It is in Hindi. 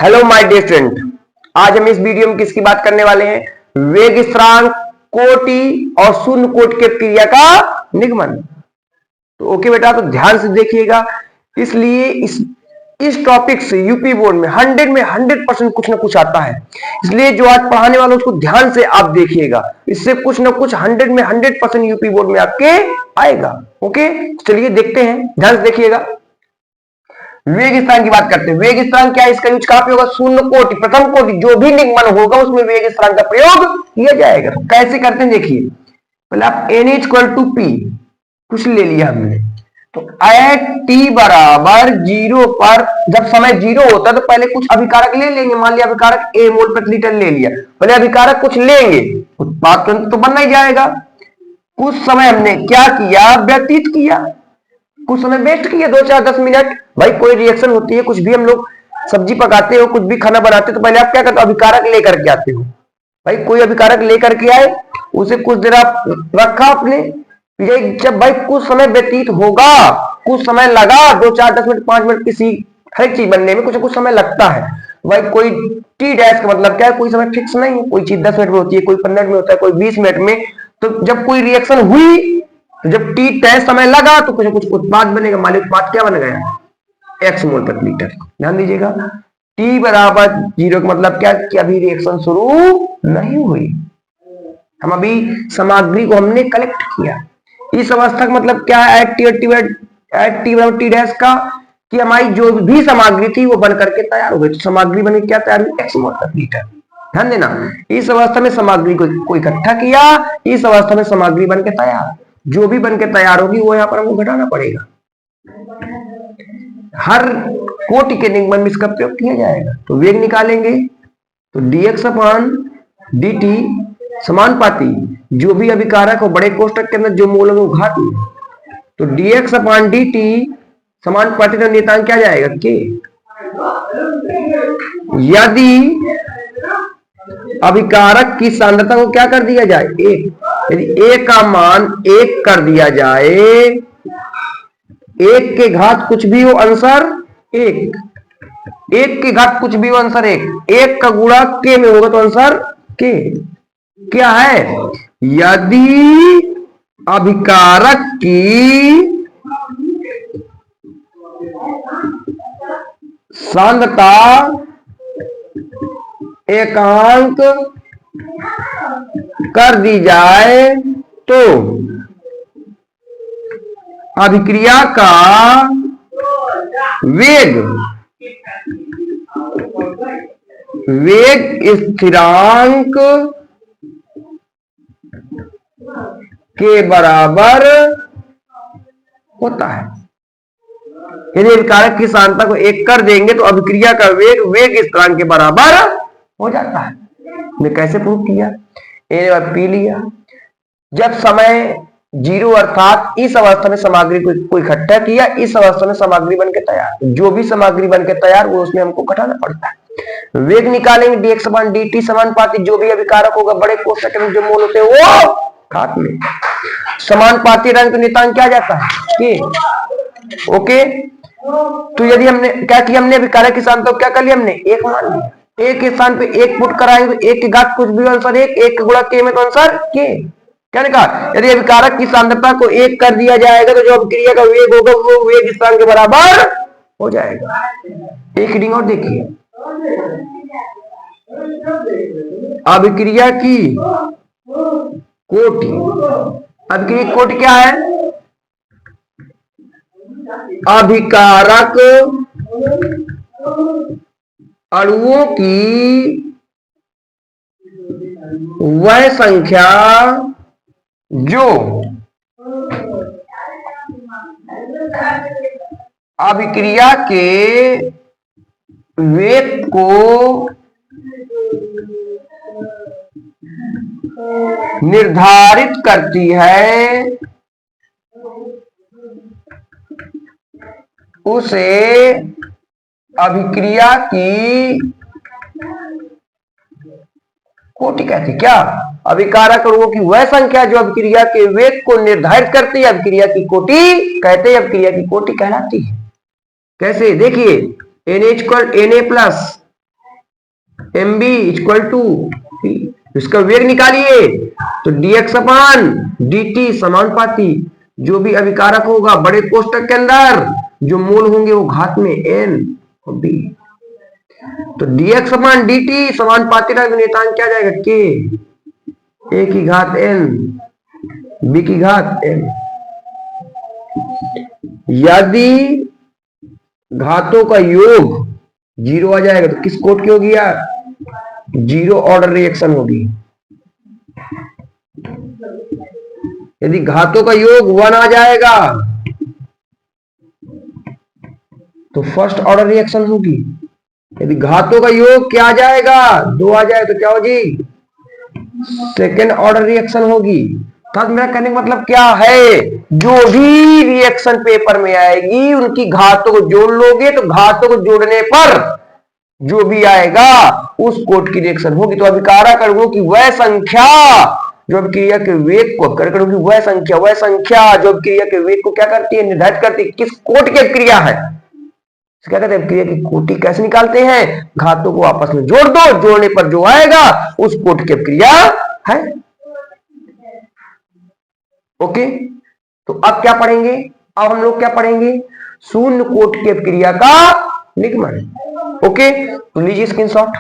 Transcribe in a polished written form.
हेलो माय डियर फ्रेंड, आज हम इस वीडियो में किसकी बात करने वाले हैं? वेग स्थिरांक, कोटि और शून्य कोटि के क्रिया का निगमन। तो ओके बेटा, तो ध्यान से देखिएगा। इसलिए इस टॉपिक से यूपी बोर्ड में 100% कुछ ना कुछ आता है। इसलिए जो आज पढ़ाने वाला उसको ध्यान से आप देखिएगा, इससे कुछ ना कुछ 100% यूपी बोर्ड में आपके आएगा। ओके, चलिए देखते हैं, ध्यान से देखिएगा। वेग स्थिरांक की बात करते हैं। वेग स्थिरांक क्या है? इसका यूज कहां पे होगा? शून्य कोटि, प्रथम कोटि जो भी निगमन होगा उसमें वेग स्थिरांक का प्रयोग किया जाएगा। तो कैसे करते हैं देखिए। पहले आप n इक्वल टू पी कुछ ले लिया हमने, तो एट टी बराबर 0 पर जब समय 0 होता है तो पहले कुछ अभिकारक ले लेंगे। मान लिया अभिकारक a मोल प्रति लीटर ले लिया, पहले अभिकारक कुछ लेंगे, उत्पाद तो बनना ही जाएगा। कुछ समय हमने क्या किया? व्यतीत किया, कुछ समय वेस्ट किया, 2-4-10 मिनट। भाई कोई रिएक्शन होती है, कुछ भी हम लोग सब्जी पकाते हो, कुछ भी खाना बनाते हो, तो पहले आप क्या करते हो? अभिकारक लेकर के आते हो। भाई कोई अभिकारक लेकर के आए, उसे कुछ देर आप रखा आपने, जब भाई कुछ समय व्यतीत होगा, कुछ समय लगा, 2-4-10 मिनट 5 मिनट, किसी हर एक चीज बनने में कुछ ना कुछ समय लगता है। भाई कोई टी डैश का मतलब क्या है? कोई समय फिक्स नहीं है। कोई चीज 10 मिनट में होती है, कोई 15 मिनट में होता है, कोई 20 मिनट में। तो जब कोई रिएक्शन हुई, तो जब टी तय समय लगा तो कुछ ना कुछ उत्पाद बनेगा। मान लीजिए उत्पाद क्या बन गया? एक्स मोल प्रति लीटर। ध्यान दीजिएगा, टी बराबर 0 का मतलब क्या कि अभी रिएक्शन शुरू नहीं हुई, हम अभी सामग्री को हमने कलेक्ट किया। इस अवस्था का मतलब क्या है? एट टी बराबर टी डैश का कि हमारी जो भी सामग्री थी वो बन करके तैयार हो गई। तो सामग्री बन के क्या तैयार हुई? एक्स मोल प्रति लीटर। ध्यान देना, इस अवस्था में सामग्री को इकट्ठा किया, इस अवस्था में सामग्री बन के तैयार, जो भी बन के तैयार होगी वो यहाँ पर हमको घटाना पड़ेगा। हर कोटि के निगमन में इसका प्रयोग किया जाएगा। तो वेग निकालेंगे तो dx अपॉन dt समानुपाती जो भी अभिकारक हो बड़े कोष्टक के अंदर जो मोल है वो घात में, तो dx अपॉन dt समानुपाती का नियतांक क्या जाएगा? k। यदि अभिकारक की सांद्रता को क्या कर दिया जाए? 1, यदि a का मान 1 कर दिया जाए, 1 के घात कुछ भी हो आंसर 1, 1 के घात कुछ भी हो आंसर 1, 1 का गुणा k में होगा तो आंसर k क्या है? यदि अभिकारक की सांद्रता एकांक कर दी जाए तो अभिक्रिया का वेग स्थिरांक के बराबर होता है। यदि अभिकारक की सांद्रता को 1 कर देंगे तो अभिक्रिया का वेग स्थिरांक के बराबर हो जाता है। हमने कैसे प्रूव किया? ए पी लिया, जब समय 0 अर्थात इस अवस्था में सामग्री को इकट्ठा किया, इस अवस्था में सामग्री बनके तैयार, जो भी सामग्री बनके तैयार वो उसमें हमको घटाना पड़ता है। वेग निकालेंगे dx अपॉन dt समानुपाती जो भी अभिकारक होगा बड़े कोष्टक में जो मोल होते हैं वो घात में, समानुपाती रंग नियतांक क्या जाता है? k। ओके, तो यदि हमने क्या किया? हमने अभिकारक की सांद्रता क्या कर लिया? हमने 1 मान लिया, 1 के स्थान पे 1 पुट कराएंगे तो 1 के घात कुछ भी आंसर 1, 1 का गुणा k में तो आंसर k। क्या कहा? यदि अभिकारक की सांद्रता को 1 कर दिया जाएगा तो जो अभिक्रिया का वेग होगा वो वेग स्थिरांक के बराबर हो जाएगा। एक रीडिंग और देखिए, अभिक्रिया की कोटि, अभिक्रिया की कोटि क्या है? अभिकारक अणुओं की वह संख्या जो अभिक्रिया के वेग को निर्धारित करती है, उसे अभिक्रिया की कोटि कहती। क्या? अभिकारक अणुओं की वह संख्या जो अभिक्रिया के वेग को निर्धारित करती है, अभिक्रिया की कोटि कहते हैं, अभिक्रिया की कोटि कहलाती है। कैसे? देखिए, Na plus mb equal to t। इसका वेग निकालिए तो dx अपान dt समानुपाती जो भी अभिकारक होगा बड़े कोष्टक के अंदर जो मोल होंगे वो घात में n और b। तो dx अपान dt समानुपाती का नियतांक क्या जाएगा k, a की घात n b की घात n। यदि घातों का योग जीरो आ जाएगा तो किस कोट की होगी यार, जीरो ऑर्डर रिएक्शन होगी। यदि घातों का योग वन आ जाएगा तो फर्स्ट ऑर्डर रिएक्शन होगी। यदि घातों का योग क्या आ जाएगा, दो आ जाए तो क्या होगी, सेकेंड ऑर्डर रिएक्शन होगी। तो मेरा कहने का मतलब क्या है, जो भी रिएक्शन पेपर में आएगी उनकी घातों को जोड़ लोगे तो घातों को जोड़ने पर जो भी आएगा उस कोट की रिएक्शन होगी। तो अभिकारक अणुओं की वह संख्या जो अभिक्रिया के वेग को अभिकारक की वह संख्या जो अभिक्रिया के वेग को क्या करती है, निर्धारित करती है किस कोट की अभिक्रिया है। क्या कहते हैं, अभिक्रिया की कोटि कैसे निकालते हैं, घातों को आपस में जोड़ दो, जोड़ने पर जो आएगा उस कोट की अभिक्रिया है। ओके, तो अब क्या पढ़ेंगे, अब हम लोग क्या पढ़ेंगे, शून्य कोट की अभिक्रिया का निगमन। ओके, तो लीजिए स्क्रीनशॉट।